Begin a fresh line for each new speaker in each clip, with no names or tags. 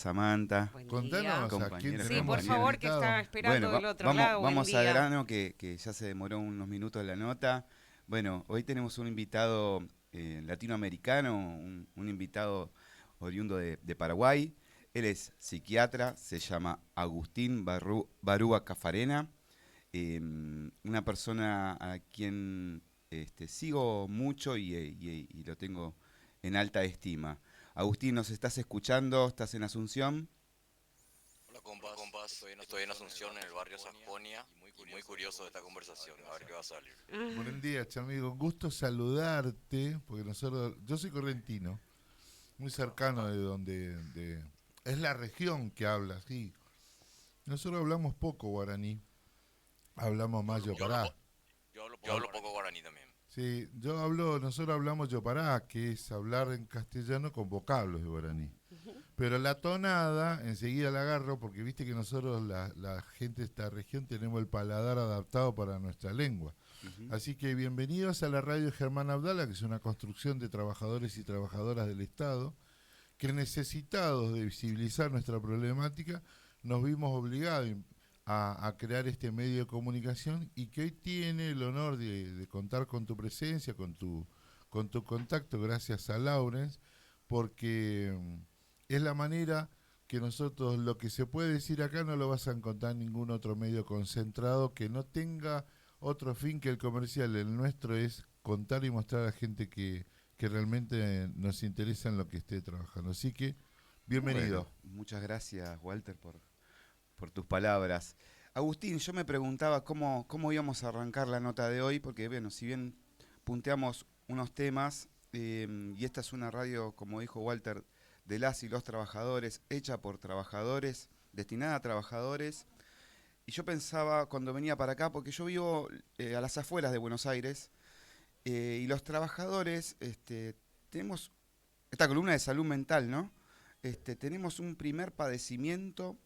Samantha,
Buen día.
Contanos a quién
compañeros,
Sí,
tenemos
por
ahí
favor, que
compañeras.
está
invitado.
esperando
Bueno,
del otro
vamos,
lado. Buen
vamos al
día.
grano que ya se demoró unos minutos la nota. Bueno, hoy tenemos un invitado latinoamericano, un invitado oriundo de Paraguay. Él es psiquiatra, se llama Agustín Barúa Cafarena, una persona a quien sigo mucho y lo tengo en alta estima. Agustín, ¿nos estás escuchando? ¿Estás en Asunción?
Hola compas, estoy en Asunción, en el barrio Sajonia, y muy curioso de esta conversación, a ver qué va a salir.
Buen día, amigo. Un gusto saludarte, porque yo soy correntino, muy cercano de es la región que habla, sí. Nosotros hablamos poco guaraní, hablamos
Yo
más
hablo, yo hablo,
yopará.
po- yo hablo poco guaraní también.
Sí, nosotros hablamos yopará, que es hablar en castellano con vocablos de guaraní. Pero la tonada, enseguida la agarro, porque viste que nosotros, la gente de esta región, tenemos el paladar adaptado para nuestra lengua.
Ujú.
Así que bienvenidos a la radio Germán Abdala, que es una construcción de trabajadores y trabajadoras del Estado, que necesitados de visibilizar nuestra problemática, nos vimos obligados a crear este medio de comunicación y que hoy tiene el honor de contar con tu presencia, con tu contacto, gracias a Laurens, porque es la manera que nosotros, lo que se puede decir acá no lo vas a encontrar en ningún otro medio concentrado que no tenga otro fin que el comercial. El nuestro es contar y mostrar a la gente que realmente nos interesa en lo que esté trabajando. Así que,
Bueno,
bienvenido.
muchas gracias, Walter, por tus palabras. Agustín, yo me preguntaba cómo íbamos a arrancar la nota de hoy, porque, bueno, si bien punteamos unos temas, y esta es una radio, como dijo Walter, de las y los trabajadores, hecha por trabajadores, destinada a trabajadores, y yo pensaba cuando venía para acá, porque yo vivo a las afueras de Buenos Aires, y los trabajadores, tenemos esta columna de salud mental, ¿no? Tenemos un primer padecimiento,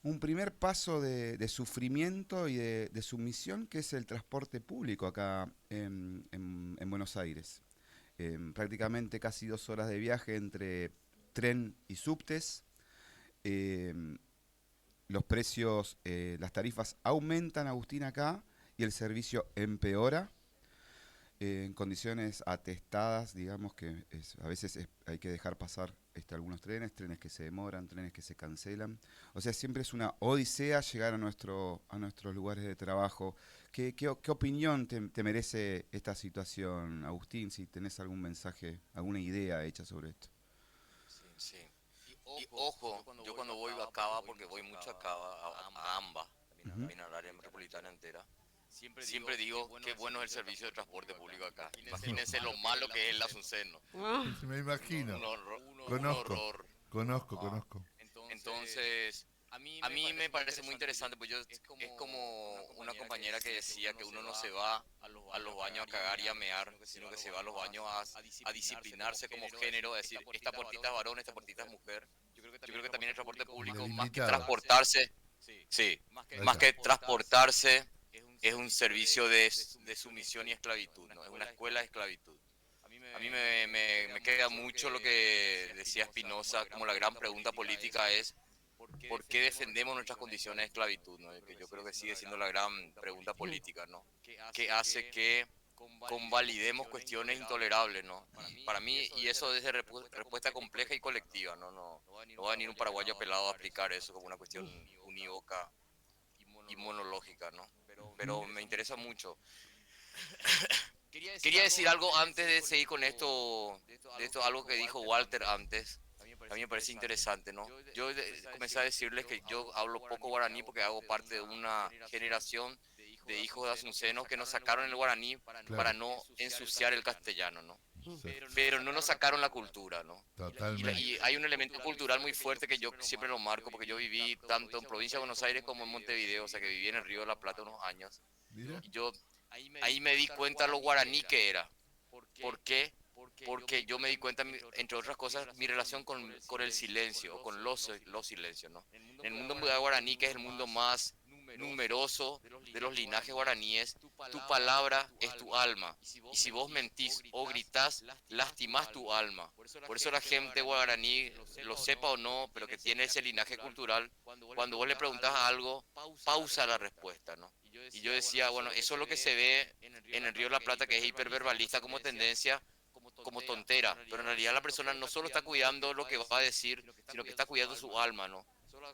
un primer paso de sufrimiento y de sumisión, que es el transporte público acá en Buenos Aires. Prácticamente casi 2 horas de viaje entre tren y subtes. Em, los precios, las tarifas aumentan, Agustín, acá, y el servicio empeora en condiciones atestadas, digamos que a veces hay que dejar pasar algunos trenes que se demoran, trenes que se cancelan. O sea, siempre es una odisea llegar a nuestros lugares de trabajo. ¿Qué opinión te merece esta situación, Agustín? Si tenés algún mensaje, alguna idea hecha sobre esto.
Sí. Y ojo, yo cuando voy a Cava, porque voy mucho a Cava, a AMBA,
Ujú.
también al área metropolitana entera, siempre digo qué bueno es el servicio de transporte público acá. Imagínense lo malo que es el Azuceno.
Ah,
Me
Un
imagino.
horror, un
Conozco,
horror.
conozco,
Ah,
conozco.
Entonces, a mí me parece muy interesante, pues es como una compañera que decía que uno no se va a los baños a cagar y a mear, sino que se va a los baños a disciplinarse como género, a decir, esta puertita es varón, esta puertita es mujer. Yo creo que también el transporte público, más que
Delimitado.
transportarse, sí,
Ahí
más
está.
que transportarse, es un servicio de sumisión y esclavitud, ¿no? Es una escuela de esclavitud. A mí me queda mucho lo que decía Spinoza, como la gran pregunta política es, ¿por qué defendemos nuestras condiciones de esclavitud? ¿No? Que yo creo que sigue siendo la gran pregunta política, ¿no? ¿Qué hace que convalidemos cuestiones intolerables, ¿no? Y para mí, y eso es de respuesta compleja y colectiva, ¿no? No va a venir un paraguayo pelado a explicar eso como una cuestión unívoca y monológica, ¿no?
Ujú.
Pero me interesa mucho. Quería decir algo antes de seguir con esto, de esto algo que dijo Walter antes. A mí me parece interesante, ¿no? Yo comencé a decirles que yo hablo poco guaraní porque hago parte de una generación de hijos de asuncenos que nos sacaron el guaraní
Claro.
para no ensuciar el castellano, ¿no?
Exacto.
Pero no nos sacaron la cultura, ¿no?
Totalmente.
Y hay un elemento cultural muy fuerte que yo siempre lo marco porque yo viví tanto en provincia de Buenos Aires como en Montevideo, o sea que viví en el Río de la Plata unos años.
Mira.
Y yo ahí me di cuenta lo guaraní que era. ¿Por qué? Porque yo me di cuenta, entre otras cosas, mi relación con el silencio, o con los silencios, ¿no? En el mundo guaraní, que es el mundo más numeroso de los linajes guaraníes, tu palabra es tu alma. Y si vos mentís o gritás, lastimás tu alma. Por eso la gente guaraní, lo sepa o no, pero que tiene ese linaje cultural, cuando vos le preguntás algo, pausa la respuesta, ¿no? Y yo decía, bueno, eso es lo que se ve en el Río de la Plata, que es hiperverbalista como tendencia, como tontera, pero en realidad la persona no solo está cuidando lo que va a decir, sino que está cuidando su alma, ¿no?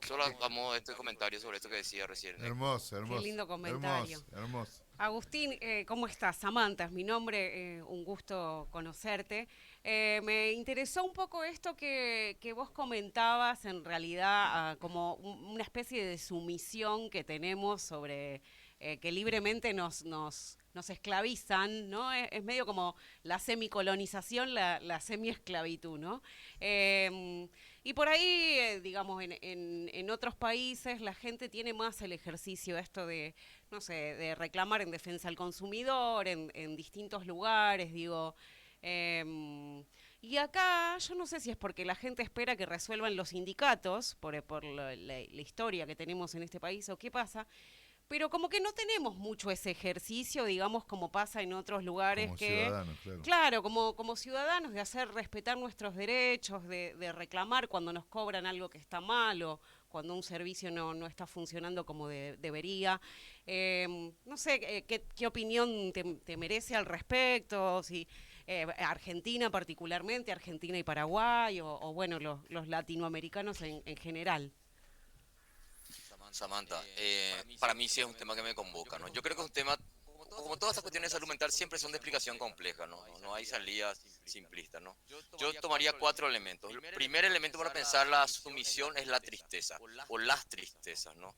Solo hagamos este comentario sobre esto que decía recién.
Hermoso,
Qué
hermoso.
lindo comentario.
Hermoso, hermoso.
Agustín, ¿cómo estás? Samantha es mi nombre, un gusto conocerte. Me interesó un poco esto que vos comentabas, en realidad, como una especie de sumisión que tenemos sobre que libremente nos esclavizan, ¿no? Es medio como la semicolonización, la semiesclavitud, ¿no? Y por ahí, digamos, en otros países la gente tiene más el ejercicio esto de, no sé, de reclamar en defensa al consumidor en distintos lugares, digo. Y acá yo no sé si es porque la gente espera que resuelvan los sindicatos, por la historia que tenemos en este país, o qué pasa, pero como que no tenemos mucho ese ejercicio, digamos, como pasa en otros lugares
Como
que...
ciudadanos, claro.
Claro, como ciudadanos, de hacer respetar nuestros derechos, de reclamar cuando nos cobran algo que está mal o cuando un servicio no está funcionando como debería. No sé, ¿qué opinión te merece al respecto? Si Argentina particularmente, Argentina y Paraguay, o bueno, los latinoamericanos en general.
Samantha, para mí sí es un tema que me convoca, ¿no? Yo creo que es un tema, como todas estas cuestiones de salud mental, siempre son de explicación compleja, ¿no? No hay salidas simplistas, ¿no? Yo tomaría 4 elementos. El primer elemento para pensar la sumisión es la tristeza, o las tristezas, ¿no?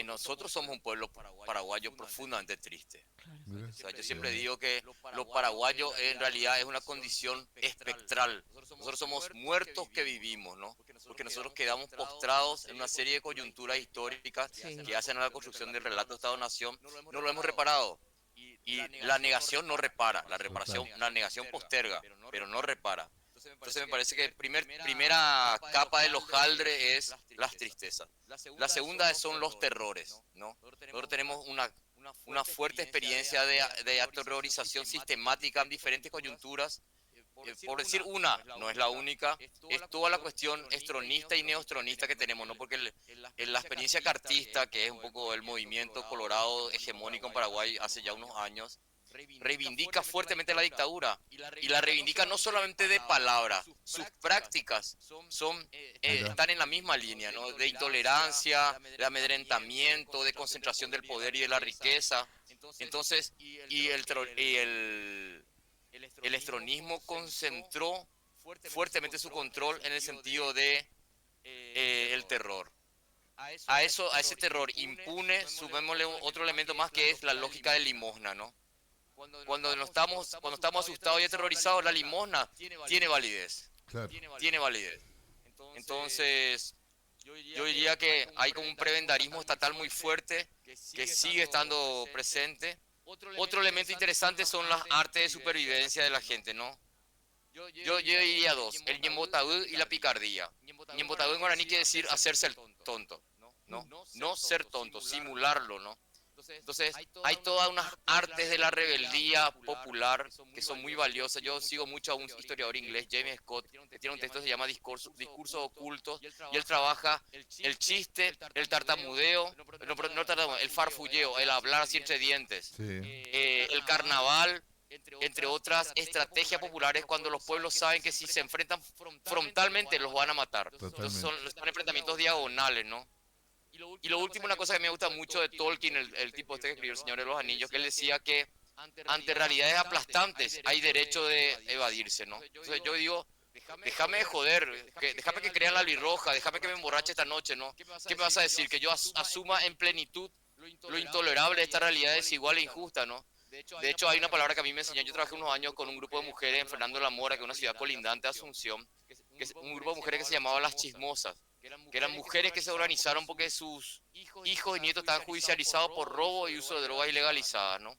Nosotros somos un pueblo paraguayo profundamente triste.
Claro.
O sea, yo siempre digo que lo paraguayo en realidad es una condición espectral. Nosotros somos muertos que vivimos, ¿no? Porque nosotros quedamos postrados en una serie de coyunturas históricas que hacen a la construcción del relato de Estado-Nación. No lo hemos reparado. Y la negación no repara, la negación posterga, pero no repara. Entonces me parece que primera capa del hojaldre es las tristezas. La segunda son los terrores, ¿no? Nosotros tenemos una fuerte experiencia de aterrorización sistemática en diferentes coyunturas. Por decir una, no es la única, es toda la cuestión estronista y neostronista que tenemos, ¿no? Porque la experiencia cartista, que es un poco el movimiento colorado hegemónico en Paraguay hace ya unos años, reivindica fuertemente la dictadura y la reivindica no solamente de palabra, sus prácticas están en la misma línea, ¿no? De intolerancia, de amedrentamiento, de concentración del poder y de la riqueza. Entonces, el estronismo concentró fuertemente su control en el sentido de el terror. A ese terror impune, sumémosle otro elemento más que es la lógica de limosna, ¿no? Cuando estamos asustados y aterrorizados, la limosna tiene validez.
Claro.
Tiene validez. Entonces, yo diría que hay como un prebendarismo estatal muy fuerte que sigue estando presente. Otro elemento interesante son las artes de supervivencia de la gente, ¿no? Yo diría 2, el ñembotaú y la picardía. Ñembotaú en guaraní quiere decir hacerse el tonto, ¿no? No ser tonto, simularlo, ¿no? Entonces, hay todas unas artes de la rebeldía popular que son muy valiosas. Yo sigo mucho a un historiador inglés, James Scott, que tiene un texto que se llama Discursos Ocultos, y él trabaja el chiste, el tartamudeo, el farfulleo, el hablar así entre dientes, el carnaval, entre otras estrategias populares cuando los pueblos saben que si se enfrentan frontalmente los van a matar. Entonces son enfrentamientos diagonales, ¿no? Y lo último, una cosa que me gusta mucho de Tolkien, el tipo este que escribió El Señor de los Anillos, que él decía que ante realidades aplastantes hay derecho de evadirse, ¿no? Entonces yo digo, déjame de joder, déjame que crea la albirroja, déjame que me emborrache esta noche, ¿no? ¿Qué me vas a decir? Que yo asuma en plenitud lo intolerable de esta realidad desigual e injusta, ¿no? De hecho, hay una palabra que a mí me enseñó. Yo trabajé unos años con un grupo de mujeres en Fernando de la Mora, que es una ciudad colindante a Asunción, que es un grupo de mujeres que se llamaba Las Chismosas, que eran mujeres que se organizaron porque sus hijos y nietos estaban judicializados por robo y uso de drogas ilegalizadas, ¿no?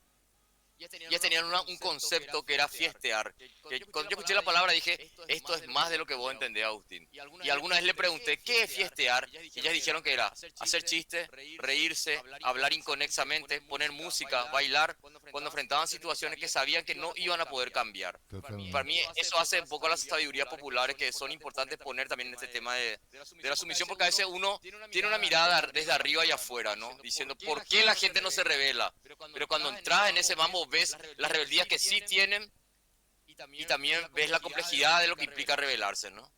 ellas tenían un concepto que era fiestear. Que cuando yo escuché la palabra dije, esto es más de lo que vos entendés, Agustín. Y alguna vez le pregunté, ¿qué es fiestear? Y ellas dijeron que era hacer chistes, reírse, hablar inconexamente, poner música, bailar, cuando enfrentaban situaciones que sabían que no iban a poder cambiar.
Totalmente.
Para mí eso hace un poco a las sabidurías populares que son importantes poner también en este tema de la sumisión, porque a veces uno tiene una mirada desde arriba y afuera, ¿no? Diciendo, ¿por qué la gente no se revela? Pero cuando entras en ese mambo ves las rebeldías que sí tienen y también ves la complejidad de lo que implica rebelarse, ¿no?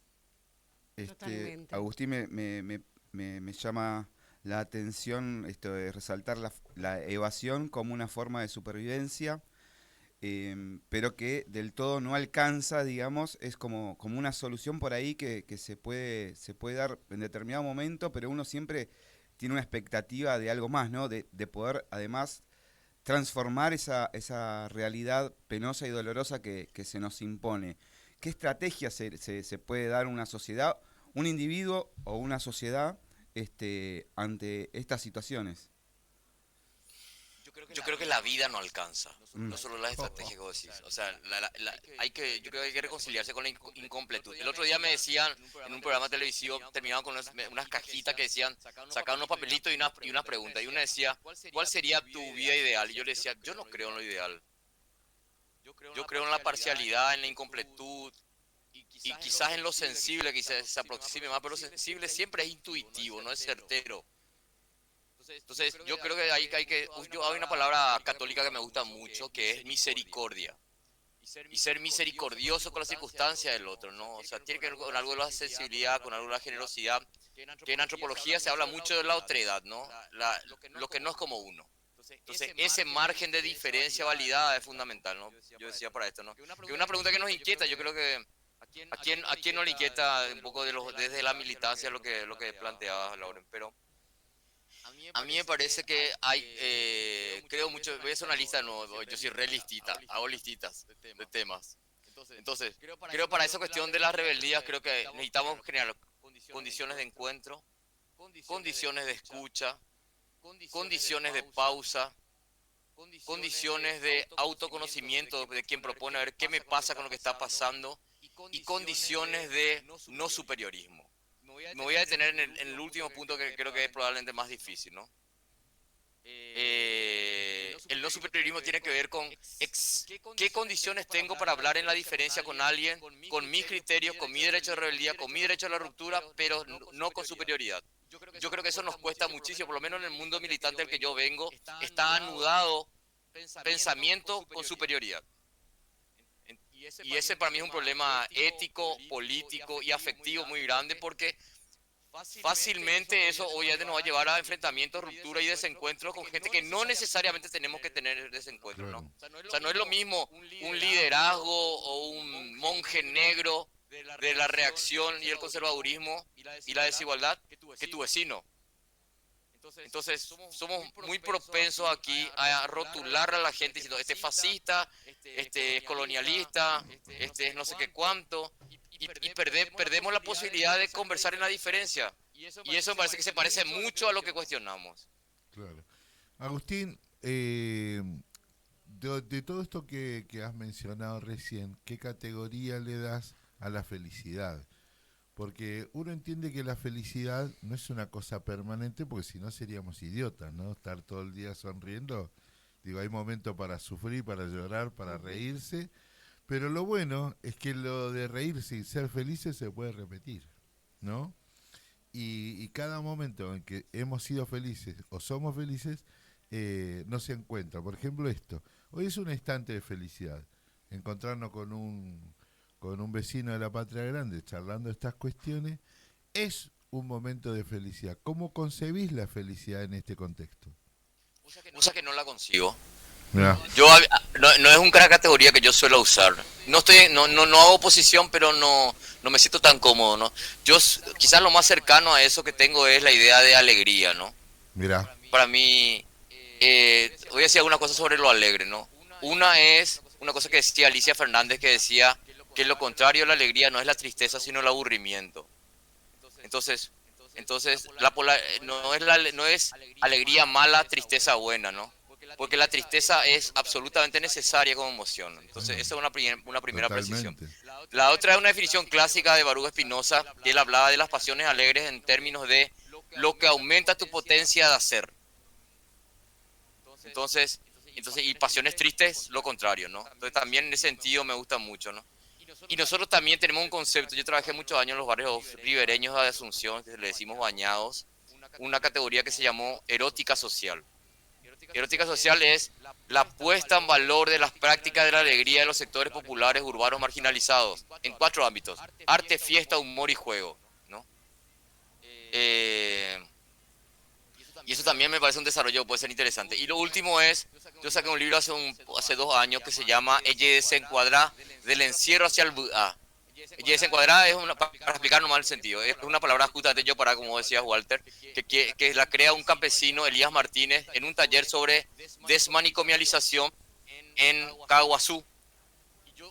Totalmente.
Agustín, me llama la atención esto de resaltar la evasión como una forma de supervivencia, pero que del todo no alcanza, digamos, es como una solución por ahí que se puede dar en determinado momento, pero uno siempre tiene una expectativa de algo más, ¿no? De poder, además, transformar esa realidad penosa y dolorosa que se nos impone. ¿Qué estrategia se puede dar una sociedad, un individuo o una sociedad ante estas situaciones?
Yo creo que la vida no alcanza, no solo las estrategias que vos decís. O sea, yo creo que hay que reconciliarse con la incompletud. El otro día me decían en un programa televisivo, terminaban con unas cajitas que decían, sacaban unos papelitos y una pregunta. Y una decía, ¿cuál sería tu vida ideal? Y yo le decía, yo no creo en lo ideal. Yo creo en la parcialidad, en la incompletud. Y quizás en lo sensible, quizás se aproxime más, pero lo sensible siempre es intuitivo, no es certero. Entonces, yo creo que hay una palabra católica que me gusta mucho, que es misericordia. Y ser misericordioso con las circunstancias del otro, ¿no? O sea, tiene que ver con algo de la sensibilidad, con algo de la generosidad, que en antropología se habla mucho de la otredad, ¿no? Lo que no es como uno. Entonces, ese margen de diferencia validada es fundamental, ¿no? Yo decía para esto, ¿no? Que una pregunta que nos inquieta, yo creo que a quién no le inquieta un poco desde la militancia lo que planteaba Lauren, pero a mí me parece que creo mucho, voy a hacer una lista, no, yo soy re listita, hago listitas de temas. Entonces, creo para esa cuestión de las rebeldías, creo que necesitamos generar condiciones de encuentro, condiciones de escucha, condiciones de pausa, condiciones de autoconocimiento de quien propone, a ver qué me pasa con lo que está pasando, y condiciones de no superiorismo. Me voy a detener en el último punto que creo que es probablemente más difícil, ¿no? El no superiorismo tiene que ver con qué condiciones tengo para hablar en la diferencia con alguien, con mis criterios, con mi derecho de rebeldía, con mi derecho a la ruptura, pero no con superioridad. Yo creo que eso nos cuesta muchísimo, por lo menos en el mundo militante del que yo vengo, está anudado pensamiento con superioridad. Y ese para mí es un problema ético, político y afectivo muy grande, porque fácilmente eso obviamente nos va a llevar a enfrentamientos, ruptura y desencuentros con gente que no necesariamente tenemos que tener desencuentros, ¿no? O sea, no es lo mismo un liderazgo o un monje negro de la reacción y el conservadurismo y la desigualdad que tu vecino. Entonces, somos muy propensos aquí a rotular a la gente diciendo, este es fascista, este es colonialista, este es no sé qué cuánto, y perdemos la posibilidad de conversar en la diferencia. Y eso me parece que se parece mucho a lo que cuestionamos.
Claro. Agustín, de todo esto que has mencionado recién, ¿qué categoría le das a la felicidad? Porque uno entiende que la felicidad no es una cosa permanente, porque si no seríamos idiotas, ¿no? Estar todo el día sonriendo. Digo, hay momentos para sufrir, para llorar, para reírse, pero lo bueno es que lo de reírse y ser felices se puede repetir, ¿no? Y cada momento en que hemos sido felices o somos felices, no se encuentra. Por ejemplo, esto. Hoy es un instante de felicidad. Encontrarnos con un vecino de la Patria Grande charlando estas cuestiones es un momento de felicidad. ¿Cómo concebís la felicidad en este contexto?
Cosa que no la consigo.
Mirá.
No es una categoría que yo suelo usar. No hago oposición, pero no me siento tan cómodo, ¿no? Quizás lo más cercano a eso que tengo es la idea de alegría, ¿no?
Mirá.
Para mí, voy a decir algunas cosas sobre lo alegre, ¿no? Una es una cosa que decía Alicia Fernández, que decía que lo contrario a la alegría no es la tristeza, sino el aburrimiento. Entonces no es alegría mala, tristeza buena, ¿no? porque la tristeza es absolutamente necesaria como emoción. Entonces, esa es una primera precisión.
Totalmente.
La otra es una definición clásica de Baruch Spinoza, que él hablaba de las pasiones alegres en términos de lo que aumenta tu potencia de hacer. Entonces, y pasiones tristes, lo contrario, ¿no? Entonces, también en ese sentido me gusta mucho, ¿no? Y nosotros también tenemos un concepto, yo trabajé muchos años en los barrios ribereños de Asunción, que le decimos bañados, una categoría que se llamó erótica social. Erótica social es la puesta en valor de las prácticas de la alegría de los sectores populares urbanos marginalizados, en 4 ámbitos: arte, fiesta, humor y juego, ¿no? Y eso también me parece un desarrollo que puede ser interesante. Y lo último es, yo saqué un libro hace 2 años que se llama Ella desencuadra, del encierro hacia el Buda. Ella desencuadra es para explicar nomás el sentido, es una palabra justamente yo para, como decías Walter, que la crea un campesino, Elías Martínez, en un taller sobre desmanicomialización en Caguazú.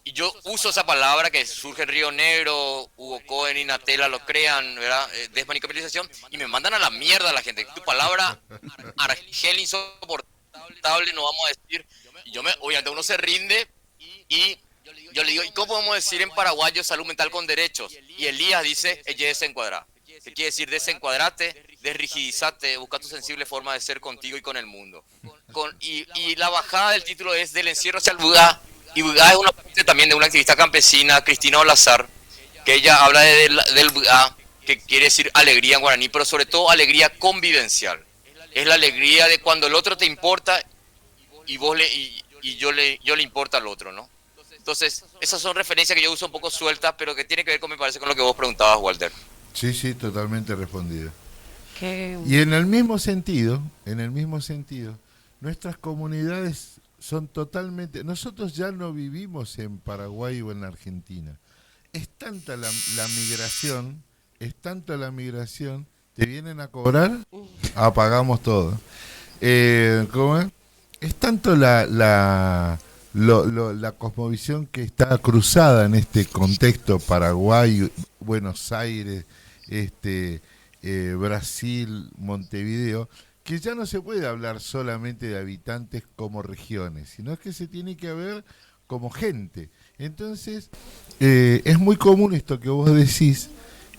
Y yo uso esa palabra que surge en Río Negro, Hugo Cohen y Natella lo crean, ¿verdad? Desmanicomialización, y me mandan a la mierda la gente. Tu palabra, argel insoportable, no vamos a decir. Y obviamente uno se rinde y yo le digo, ¿y cómo podemos decir en paraguayo salud mental con derechos? Y Elías dice, ella desencuadra. ¿Qué quiere decir? Desencuadrate, desrigidizate, busca tu sensible forma de ser contigo y con el mundo. Y la bajada del título es del encierro hacia el Buda. Y Buda es una parte también de una activista campesina, Cristina Olazar, que ella habla del Buda, que quiere decir alegría en guaraní, pero sobre todo alegría convivencial. Es la alegría de cuando el otro te importa y yo le importa al otro, ¿no? Entonces, esas son referencias que yo uso un poco sueltas, pero que tiene que ver, me parece, con lo que vos preguntabas, Walter.
Sí, sí, totalmente respondido.
Que
Y en el mismo sentido, nuestras comunidades son totalmente... Nosotros ya no vivimos en Paraguay o en Argentina. Es tanta la migración, te vienen a cobrar, apagamos todo. ¿Cómo es? Es tanto la cosmovisión que está cruzada en este contexto Paraguay, Buenos Aires, Brasil, Montevideo, que ya no se puede hablar solamente de habitantes como regiones, sino que se tiene que ver como gente. Entonces, es muy común esto que vos decís,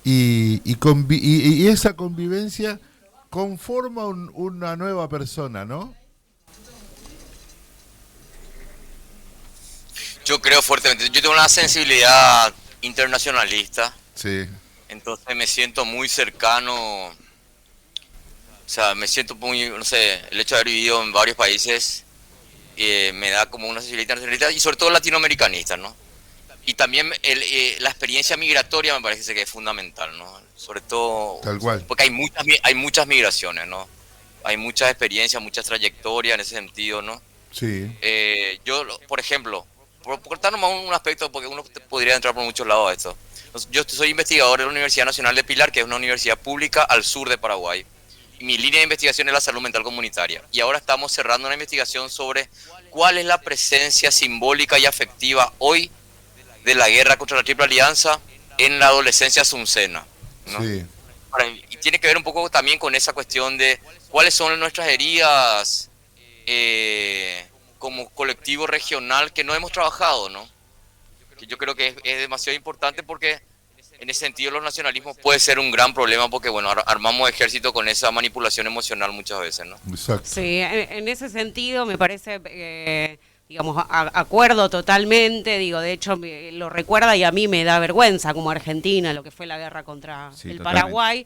y esa convivencia conforma una nueva persona, ¿no?
Yo creo fuertemente, yo tengo una sensibilidad internacionalista,
Sí.
entonces me siento muy cercano, o sea, me siento muy, no sé, el hecho de haber vivido en varios países me da como una sensibilidad internacionalista y sobre todo latinoamericanista, ¿no? Y también la experiencia migratoria me parece que es fundamental, ¿no? Sobre todo,
Tal cual.
porque hay muchas migraciones, ¿no? Hay muchas experiencias, muchas trayectorias en ese sentido, ¿no?
Sí.
Yo, por ejemplo, por cortar nomás un aspecto, porque uno podría entrar por muchos lados a esto. Yo soy investigador de la Universidad Nacional de Pilar, que es una universidad pública al sur de Paraguay. Y mi línea de investigación es la salud mental comunitaria. Y ahora estamos cerrando una investigación sobre cuál es la presencia simbólica y afectiva hoy de la guerra contra la Triple Alianza en la adolescencia asuncena, ¿no?
Sí.
Y tiene que ver un poco también con esa cuestión de cuáles son nuestras heridas como colectivo regional que no hemos trabajado, ¿no? Que yo creo que es demasiado importante porque en ese sentido los nacionalismos puede ser un gran problema porque, bueno, armamos ejército con esa manipulación emocional muchas veces, ¿no?
Exacto.
sí, en ese sentido me parece, digamos, acuerdo totalmente, digo, de hecho lo recuerda y a mí me da vergüenza como Argentina, lo que fue la guerra contra
Sí,
el
totalmente.
Paraguay.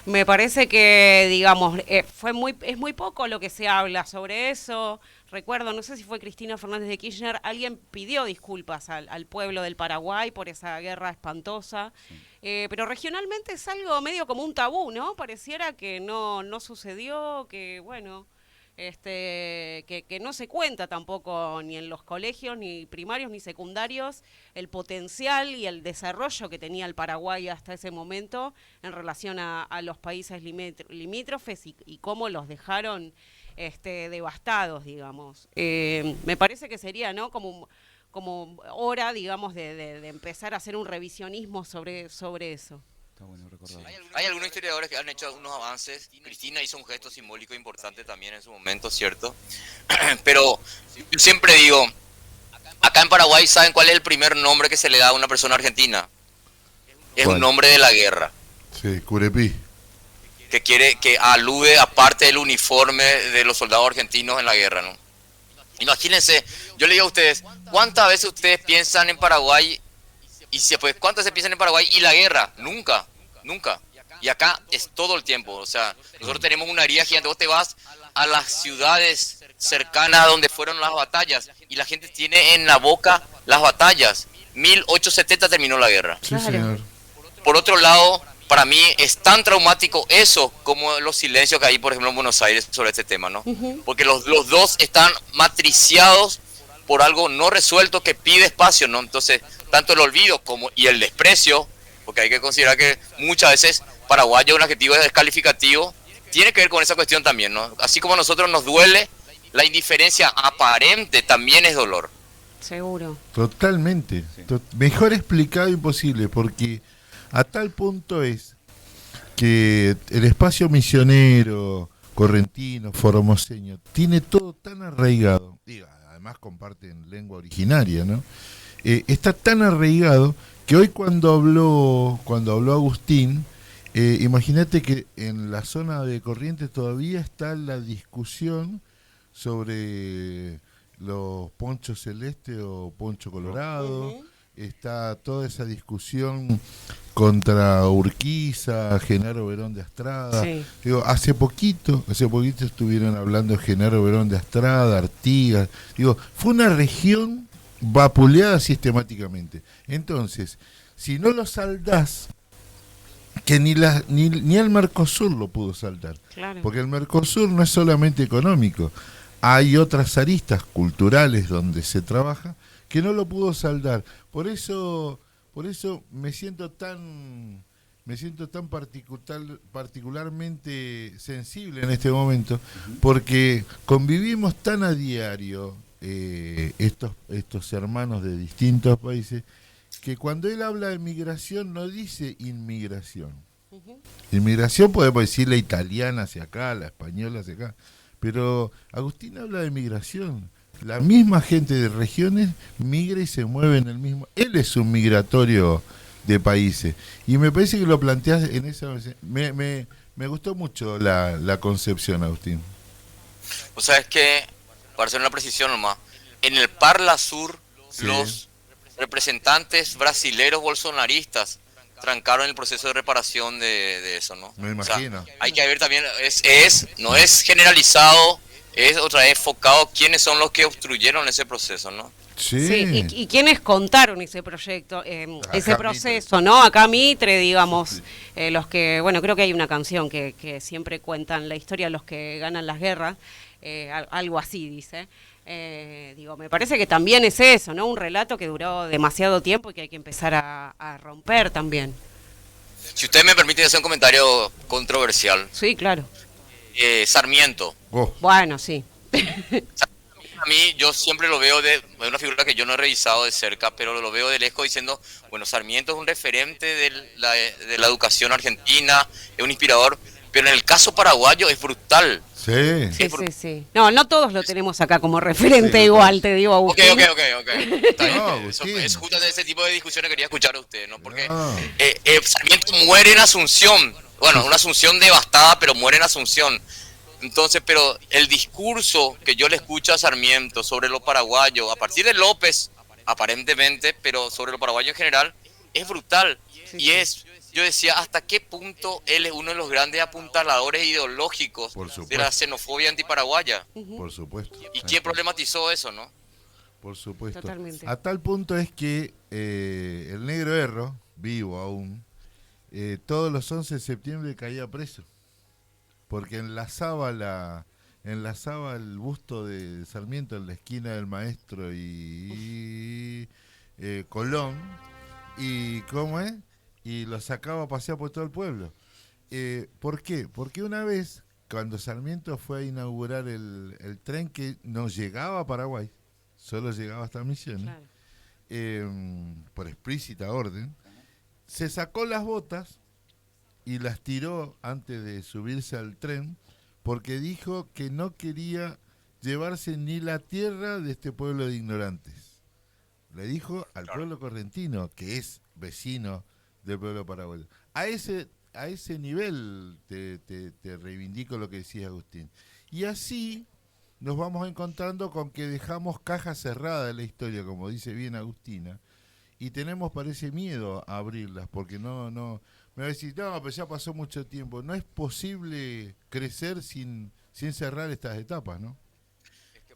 Me parece que, digamos, es muy poco lo que se habla sobre eso. Recuerdo, no sé si fue Cristina Fernández de Kirchner, alguien pidió disculpas al pueblo del Paraguay por esa guerra espantosa, pero regionalmente es algo medio como un tabú, ¿no? Pareciera que no sucedió, que bueno, que no se cuenta tampoco ni en los colegios, ni primarios, ni secundarios, el potencial y el desarrollo que tenía el Paraguay hasta ese momento en relación a los países limítrofes y cómo los dejaron devastados, digamos. Me parece que sería, ¿no? Como hora, digamos, de empezar a hacer un revisionismo sobre eso.
Está bueno recordarlo.
Hay algunos historiadores que han hecho algunos avances. Cristina hizo un gesto simbólico importante también en su momento, ¿cierto? Pero yo siempre digo, acá en Paraguay, ¿saben cuál es el primer nombre que se le da a una persona argentina? Es
¿Cuál?
un nombre de la guerra,
Sí, Curepí.
que alude a parte del uniforme de los soldados argentinos en la guerra, ¿no? Imagínense, yo le digo a ustedes, ¿cuántas veces ustedes piensan en Paraguay cuántas se piensan en Paraguay y la guerra? Nunca, nunca. Y acá es todo el tiempo, o sea, nosotros tenemos una herida gigante. Vos te vas a las ciudades cercanas a donde fueron las batallas y la gente tiene en la boca las batallas. 1870 terminó la guerra.
Sí,
Claro.
señor.
Por otro lado, para mí es tan traumático eso como los silencios que hay, por ejemplo, en Buenos Aires sobre este tema, ¿no? Porque los dos están matriciados por algo no resuelto que pide espacio, ¿no? Entonces, tanto el olvido y el desprecio, porque hay que considerar que muchas veces paraguayo, un adjetivo descalificativo, tiene que ver con esa cuestión también, ¿no? Así como a nosotros nos duele, la indiferencia aparente también es dolor.
Seguro.
Totalmente.
Sí.
Mejor explicado imposible, porque a tal punto es que el espacio misionero, correntino, formoseño, tiene todo tan arraigado, y además comparten lengua originaria, ¿no? Está tan arraigado que hoy cuando habló Agustín, imagínate que en la zona de Corrientes todavía está la discusión sobre los ponchos celeste o poncho colorado. Está toda esa discusión contra Urquiza, Genaro Verón de Astrada.
Sí.
Digo, hace poquito estuvieron hablando de Genaro Verón de Astrada, Artigas. Digo, fue una región vapuleada sistemáticamente. Entonces, si no lo saldás, que ni el Mercosur lo pudo saldar.
Claro.
Porque el Mercosur no es solamente económico, hay otras aristas culturales donde se trabaja que no lo pudo saldar. Por eso me siento tan particularmente sensible en este momento, porque convivimos tan a diario estos hermanos de distintos países, que cuando él habla de migración no dice inmigración. Inmigración podemos decir la italiana hacia acá, la española hacia acá, pero Agustín habla de migración. La misma gente de regiones migra y se mueve en el mismo. Él es un migratorio de países. Y me parece que lo planteas en esa. Me gustó mucho la concepción, Agustín.
O sea, es que, para hacer una precisión nomás, en el Parla Sur,
Sí.
los representantes brasileros bolsonaristas trancaron el proceso de reparación de eso, ¿no?
Me
O sea,
imagino.
hay que ver también, no es generalizado, es otra vez enfocado quiénes son los que obstruyeron ese proceso, ¿no?
Sí.
Sí, y quiénes contaron ese proyecto, ese
Acá
proceso, ¿no? Acá Mitre, digamos, los que, bueno, creo que hay una canción que siempre cuentan la historia de los que ganan las guerras, algo así dice. Digo, me parece que también es eso, ¿no? Un relato que duró demasiado tiempo y que hay que empezar a romper también.
Si usted me permite hacer un comentario controversial,
Sí, claro.
Sarmiento.
Oh,
Bueno, sí.
A mí yo siempre lo veo de una figura que yo no he revisado de cerca, pero lo veo de lejos diciendo, bueno, Sarmiento es un referente de la educación argentina, es un inspirador, pero en el caso paraguayo es brutal.
sí.
Sí, sí, sí. No, no todos lo tenemos acá como referente
Sí,
igual, te digo,
Ok,
Agustín.
ok. Está bien.
No,
Eso
Agustín.
es justo de ese tipo de discusiones que quería escuchar a usted, ¿no? Porque
No.
Sarmiento muere en Asunción. Bueno, una Asunción devastada, pero muere en Asunción. Entonces, pero el discurso que yo le escucho a Sarmiento sobre lo paraguayo, a partir de López, aparentemente, pero sobre lo paraguayo en general, es brutal.
Sí,
Y
sí.
yo decía, ¿hasta qué punto él es uno de los grandes apuntaladores ideológicos
Por
de
supuesto.
la xenofobia antiparaguaya?
Por supuesto.
¿Y quién problematizó eso, no?
Por supuesto.
Totalmente.
A tal punto es que el negro Erro, vivo aún, todos los 11 de septiembre caía preso. Porque enlazaba el busto de Sarmiento en la esquina del Maestro y Colón. ¿Y cómo es? Y lo sacaba a pasear por todo el pueblo. ¿Por qué? Porque una vez, cuando Sarmiento fue a inaugurar el tren que no llegaba a Paraguay, solo llegaba hasta Misiones,
Claro.
por explícita orden, se sacó las botas y las tiró antes de subirse al tren porque dijo que no quería llevarse ni la tierra de este pueblo de ignorantes. Le dijo al pueblo correntino, que es vecino del pueblo paraguayo. A ese nivel te reivindico lo que decía Agustín. Y así nos vamos encontrando con que dejamos caja cerrada de la historia, como dice bien Agustina, y tenemos, parece, miedo a abrirlas, porque no, me va a decir, no, pero ya pasó mucho tiempo. No es posible crecer sin cerrar estas etapas, ¿no?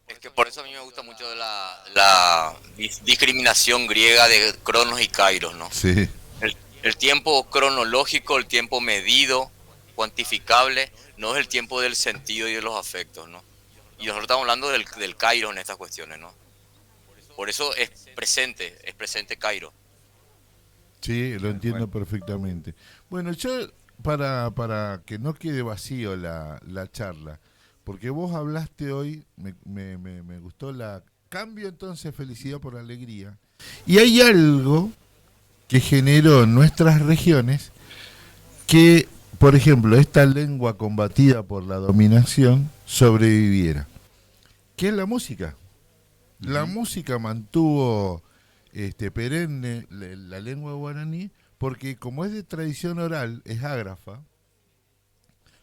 Es que por eso a mí me gusta mucho de la discriminación griega de Cronos y Kairos, ¿no?
Sí.
El tiempo cronológico, el tiempo medido, cuantificable, no es el tiempo del sentido y de los afectos, ¿no? Y nosotros estamos hablando del Kairos en estas cuestiones, ¿no? Por eso es presente Kairos.
Sí, lo entiendo perfectamente. Bueno, yo, para que no quede vacío la charla, porque vos hablaste hoy, me gustó cambio entonces felicidad por alegría, y hay algo que generó en nuestras regiones que, por ejemplo, esta lengua combatida por la dominación sobreviviera, que es la música. La música mantuvo perenne la lengua guaraní, porque como es de tradición oral, es ágrafa,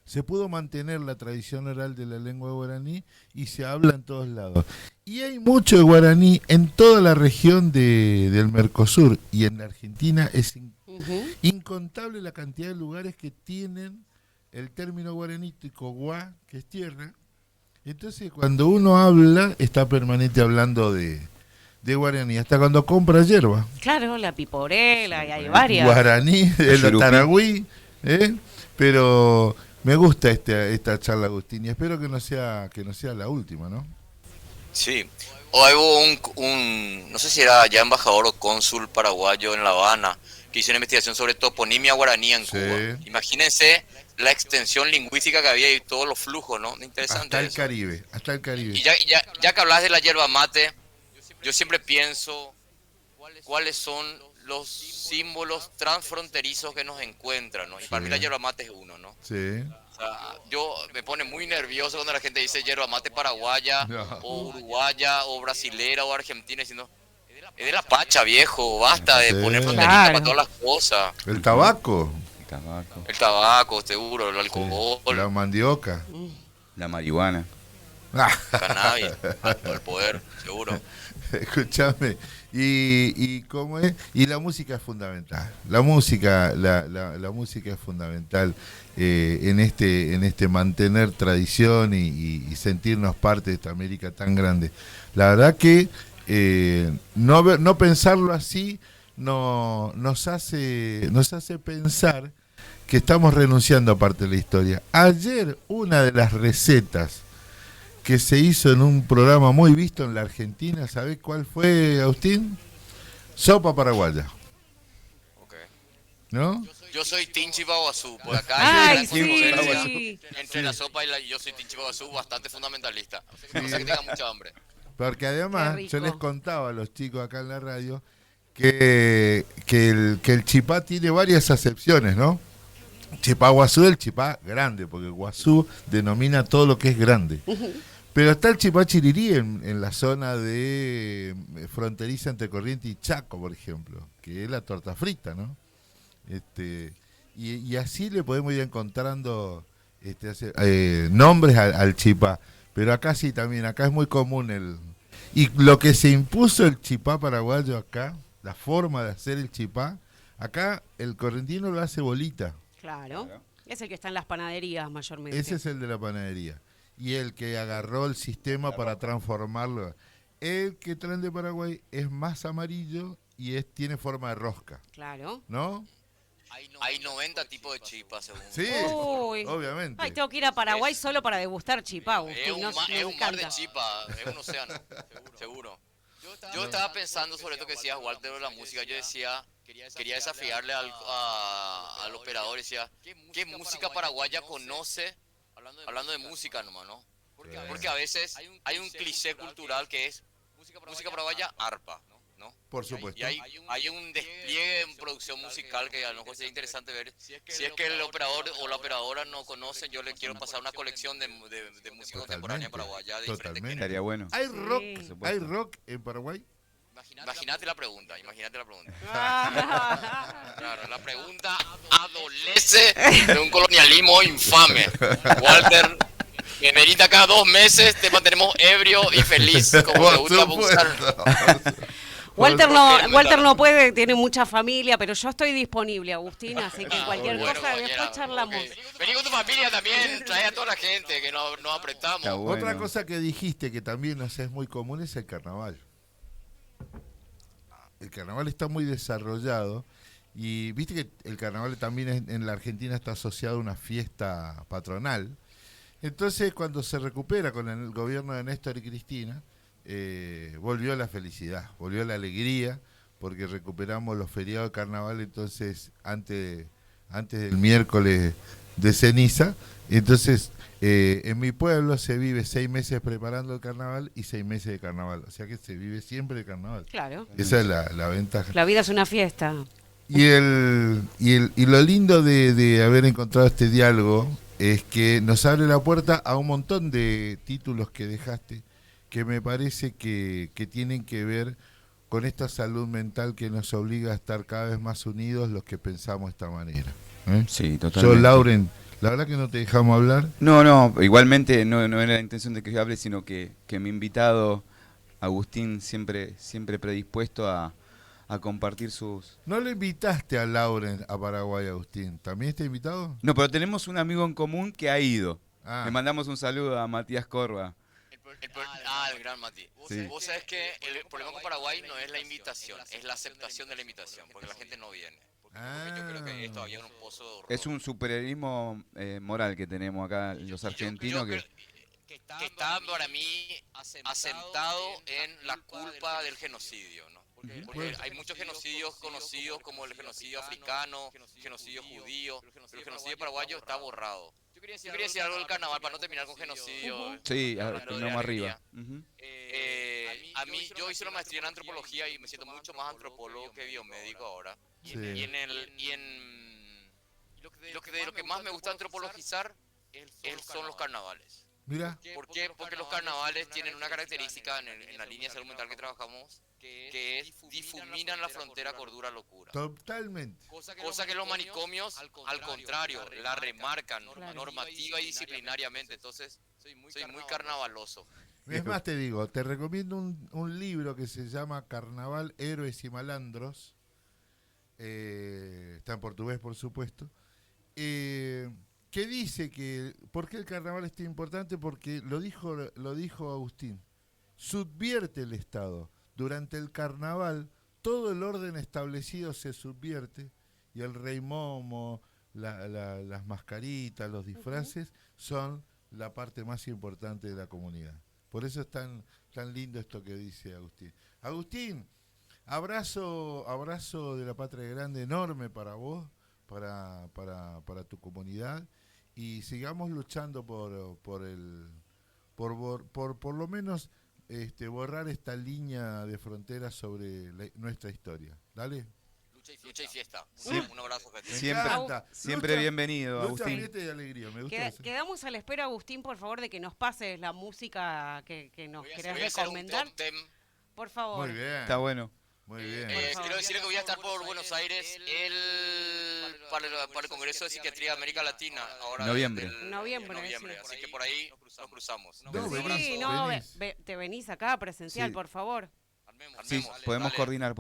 se pudo mantener la tradición oral de la lengua guaraní y se habla en todos lados. Y hay mucho de guaraní en toda la región del Mercosur, y en la Argentina es incontable la cantidad de lugares que tienen el término guaranítico guá, que es tierra. Entonces cuando uno habla, está permanente hablando de guaraní, hasta cuando compra hierba.
Claro, la piporela, y hay varias.
Guaraní, el taragüí, pero me gusta esta charla, Agustín, y espero que no sea la última, ¿no?
Sí. O hubo no sé si era ya embajador o cónsul paraguayo en La Habana, que hizo una investigación sobre toponimia guaraní en Cuba. Imagínense la extensión lingüística que había y todos los flujos, ¿no? Interesante.
Hasta el Caribe.
Y ya que hablas de la yerba mate, yo siempre pienso cuáles son los símbolos transfronterizos que nos encuentran, ¿no? Y para mí la yerba mate es uno, ¿no?
Sí.
O sea, me pone muy nervioso cuando la gente dice yerba mate paraguaya, o uruguaya, o brasilera, o argentina, diciendo, es de la pacha, viejo, basta de poner fronteriza para todas las cosas.
El tabaco.
El tabaco, seguro, el alcohol.
Sí. La mandioca.
La marihuana.
Cannabis, el poder, seguro.
Escúchame, y cómo es, y la música es fundamental. La música es fundamental en este mantener tradición y sentirnos parte de esta América tan grande. La verdad que no pensarlo así nos hace pensar que estamos renunciando a parte de la historia. Ayer una de las recetas que se hizo en un programa muy visto en la Argentina, ¿sabés cuál fue, Agustín? Sopa paraguaya.
Okay.
¿No?
Yo soy Tinchi Baguazú, por acá.
Ay, sí.
Entre la sopa y yo soy Tinchi Baguazú, bastante fundamentalista. No sé que tenga mucha hambre.
Porque además yo les contaba a los chicos acá en la radio que el chipá tiene varias acepciones, ¿no? Chipá guazú, el chipá grande, porque guazú denomina todo lo que es grande. Pero está el chipá chirirí en la zona de fronteriza entre Corrientes y Chaco, por ejemplo, que es la torta frita, ¿no? Y así le podemos ir encontrando nombres al chipá. Pero acá sí también, acá es muy común y lo que se impuso el chipá paraguayo acá, la forma de hacer el chipá, acá el correntino lo hace bolita.
Claro, es el que está en las panaderías mayormente.
Ese es el de la panadería. Y el que agarró el sistema para transformarlo. El que traen de Paraguay es más amarillo y tiene forma de rosca.
Claro.
¿No?
Hay 90 tipos de chipas, según.
Sí,
Uy.
obviamente.
Ay, tengo que ir a Paraguay solo para degustar chipá, Agustín.
Es un mar de chipa, es un océano, seguro. Yo estaba pensando sobre esto que decías, Walter, de la música. Yo decía, quería desafiarle al operador, decía, ¿qué música paraguaya conoce? Hablando de música nomás, ¿no? Porque a veces hay un cliché cultural que es música paraguaya, arpa,
Por supuesto.
Y hay un despliegue en producción musical que a lo mejor sería interesante ver. Si es que el operador o la operadora no conocen, yo les quiero pasar una colección de música contemporánea paraguaya de diferentes
Totalmente.
Estaría bueno.
¿Hay
Sí.
rock,
Por supuesto.
¿hay rock en Paraguay?
Imagínate la pregunta, imagínate la pregunta.
Ah.
Claro, la pregunta adolece de un colonialismo infame. Walter, bienvenida cada 2 meses, te mantenemos ebrio y feliz, como te gusta usar.
Walter no puede, tiene mucha familia, pero yo estoy disponible, Agustín, así que cualquier
Bueno,
cosa
compañera,
después charlamos.
ok. Vení con tu familia también, trae a toda la gente, que nos apretamos.
Está bueno.
Otra cosa que dijiste que también nos es muy común es el carnaval. El carnaval está muy desarrollado y viste que el carnaval también en la Argentina está asociado a una fiesta patronal. Entonces cuando se recupera con el gobierno de Néstor y Cristina, volvió la felicidad, volvió la alegría, porque recuperamos los feriados de carnaval entonces antes del miércoles de ceniza. Entonces en mi pueblo se vive 6 meses preparando el carnaval y 6 meses de carnaval, o sea que se vive siempre el carnaval.
Claro,
Esa es la ventaja.
la vida es una fiesta.
Y lo lindo de haber encontrado este diálogo es que nos abre la puerta a un montón de títulos que dejaste, que me parece que tienen que ver con esta salud mental que nos obliga a estar cada vez más unidos los que pensamos de esta manera.
Sí,
Yo,
totalmente.
Lauren, la verdad que no te dejamos hablar.
No, igualmente no era la intención de que yo hable, sino que mi invitado, Agustín, siempre predispuesto a compartir sus...
No le invitaste a Lauren a Paraguay, Agustín. ¿También está invitado?
No, pero tenemos un amigo en común que ha ido.
Ah.
Le mandamos un saludo a Matías Corva.
El gran Mati.
Sí.
Vos sabés que el problema con Paraguay no es la invitación, es la aceptación de la invitación, porque la gente no viene. Porque yo creo que es todavía un pozo de horror.
Es un superiorismo moral que tenemos acá los argentinos que...
que está para mí asentado en la culpa del genocidio, ¿no? Porque hay muchos genocidios conocidos como el genocidio africano, el genocidio judío, pero el genocidio paraguayo está borrado. Yo quería decir algo del carnaval para no terminar con genocidio.
Sí,
hablando de
terminamos arriba.
alegría. A mí, yo hice una maestría en antropología y me siento mucho más antropólogo que biomédico ahora.
Sí.
De lo que más me gusta antropologizar son los carnavales.
Mira,
¿Por qué? Porque los carnavales tienen una característica en la línea de salud mental que trabajamos, que es difuminan la frontera cordura-locura.
totalmente.
Cosa que los manicomios, al contrario, la remarcan
Claro.
normativa y disciplinariamente. Entonces, soy muy carnavaloso.
Es más, te digo, te recomiendo un libro que se llama Carnaval, Héroes y Malandros. Está en portugués, por supuesto. Que dice que, ¿por qué el carnaval es tan importante? Porque lo dijo Agustín, subvierte el Estado. Durante el carnaval, todo el orden establecido se subvierte y el rey momo, las mascaritas, los disfraces, son la parte más importante de la comunidad. Por eso es tan lindo esto que dice Agustín. Agustín, abrazo de la Patria Grande enorme para vos, para tu comunidad, y sigamos luchando por lo menos borrar esta línea de frontera sobre nuestra historia. Dale.
Lucha y fiesta. Un abrazo, gente.
Me
Siempre,
encanta.
siempre bienvenido,
Lucha,
Agustín.
fiesta y alegría. Me gusta eso.
Quedamos a la espera, Agustín, por favor, de que nos pases la música que nos querés
Voy a hacer un
recomendar.
top 10.
Por favor.
Muy bien.
Está bueno.
Muy bien.
Quiero decirle que voy a estar por Buenos Aires para el Congreso de Psiquiatría de América Latina. Ahora
Noviembre.
Noviembre, sí.
Así que por ahí nos cruzamos.
No,
Sí,
venís,
no,
venís.
te venís acá presencial,
Sí.
por favor.
Sí, podemos coordinar.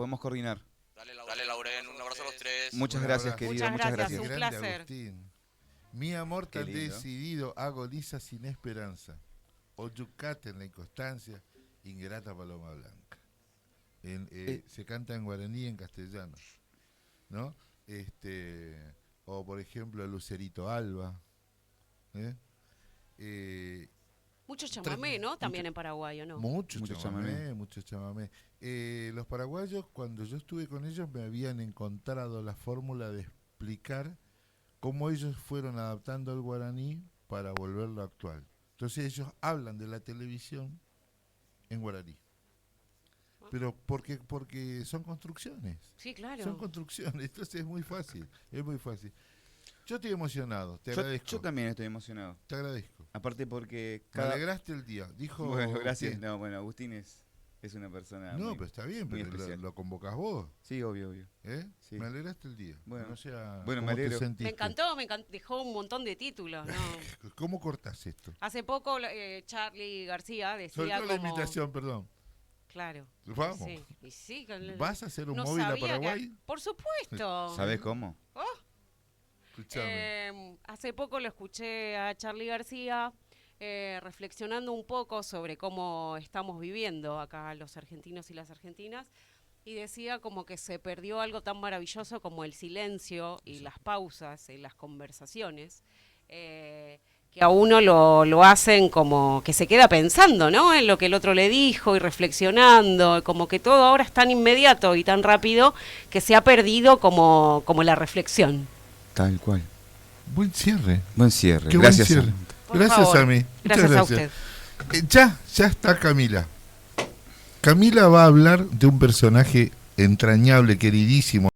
Dale, Lauren, un abrazo a los tres.
Muchas
Un
gracias,
abrazo.
querido,
Muchas
muchas
gracias,
gracias.
un
Grande,
placer.
Agustín. Mi amor
Qué
tan
lindo.
decidido agoniza sin esperanza. O yucate en la inconstancia, ingrata paloma blanca. Se canta en guaraní y en castellano, ¿no? O por ejemplo Lucerito Alba.
Mucho chamamé, ¿no? También en Paraguay, ¿o no?
Mucho
Mucho
chamamé, mucho chamamé. Los paraguayos, cuando yo estuve con ellos, me habían encontrado la fórmula de explicar cómo ellos fueron adaptando el guaraní para volverlo actual. Entonces ellos hablan de la televisión en guaraní. Pero porque son construcciones.
Sí, claro.
Son construcciones, entonces es muy fácil, es muy fácil. Yo estoy emocionado, te
Yo
agradezco.
también estoy emocionado.
Te agradezco.
Aparte porque
Me alegraste el día. Dijo.
Bueno, gracias.
¿qué?
No, bueno, Agustín es una persona
No,
muy,
pero está bien,
muy
pero
especial.
lo convocás vos.
Sí, obvio.
¿Eh?
Sí.
Me alegraste el día.
Bueno.
No sea,
Bueno, me
¿cómo te
alegro.
sentiste?
Me encantó, dejó un montón de títulos, ¿no?
¿Cómo cortás esto?
Hace poco Charly García
Sobre
decía
todo la
como...
invitación, perdón.
Claro.
Vamos.
Sí, y sí,
¿Vas a hacer un
no
móvil a
sabía que-
Paraguay?
Por supuesto.
¿Sabés cómo?
Escuchame.
Hace poco lo escuché a Charly García reflexionando un poco sobre cómo estamos viviendo acá los argentinos y las argentinas y decía como que se perdió algo tan maravilloso como el silencio y las pausas en las conversaciones que a uno lo hacen como que se queda pensando, ¿no? En lo que el otro le dijo y reflexionando, como que todo ahora es tan inmediato y tan rápido que se ha perdido como la reflexión.
Tal cual.
Buen cierre.
Buen cierre.
Qué
Gracias.
buen cierre.
Por
Gracias
favor.
a mí.
Gracias
Muchas
a usted.
Ya está Camila. Camila va a hablar de un personaje entrañable, queridísimo.